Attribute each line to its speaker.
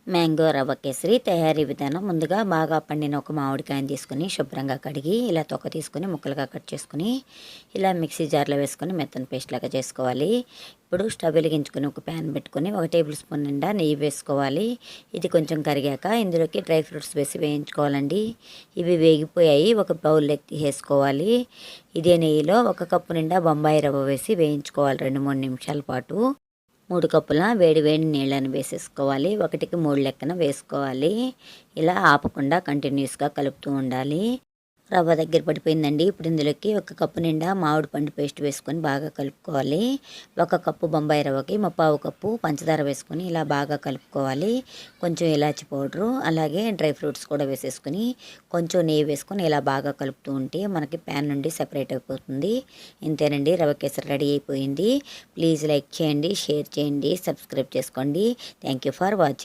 Speaker 1: Mango రవ్వ కేసరి తయారీ విధానం. ముందుగా బాగా పండిన ఒక మామిడికాయని తీసుకుని శుభ్రంగా కడిగి ఇలా తొక్క తీసుకుని ముక్కలుగా కట్ చేసుకుని ఇలా మిక్సీ జార్లో వేసుకొని మెత్తని పేస్ట్ లాగా చేసుకోవాలి. ఇప్పుడు స్టవ్ వెలిగించుకొని ఒక ప్యాన్ పెట్టుకొని 1 టేబుల్ స్పూన్ నిండా నెయ్యి వేసుకోవాలి. ఇది కొంచెం కరిగాక ఇందులోకి డ్రై ఫ్రూట్స్ వేసి వేయించుకోవాలండి. ఇవి వేగిపోయాయి, ఒక బౌల్లోకి తీసేసుకోవాలి. ఇదే నెయ్యిలో 1 కప్పు నిండా బొంబాయి రవ్వ వేసి వేయించుకోవాలి 2-3 నిమిషాల పాటు. 3 కప్పుల వేడి వేడి నీళ్ళని వేసేసుకోవాలి. 1కి 3 లెక్కన వేసుకోవాలి. ఇలా ఆపకుండా కంటిన్యూస్గా కలుపుతూ ఉండాలి. రవ్వ దగ్గర పడిపోయిందండి. ఇప్పుడు ఇందులోకి 1 కప్పు నిండా మామిడి పండు పేస్ట్ వేసుకొని బాగా కలుపుకోవాలి. 1 కప్పు బొంబాయి రవ్వకి 1/4 కప్పు పంచదార వేసుకొని ఇలా బాగా కలుపుకోవాలి. కొంచెం ఇలాచి పౌడరు అలాగే డ్రై ఫ్రూట్స్ కూడా వేసేసుకొని కొంచెం నెయ్యి వేసుకొని ఇలా బాగా కలుపుతూ ఉంటే మనకి ప్యాన్ నుండి సెపరేట్ అయిపోతుంది. ఇంతేనండి, రవ్వ కేసరి రెడీ అయిపోయింది. ప్లీజ్ లైక్ చేయండి, షేర్ చేయండి, సబ్స్క్రైబ్ చేసుకోండి. Thank you for watching.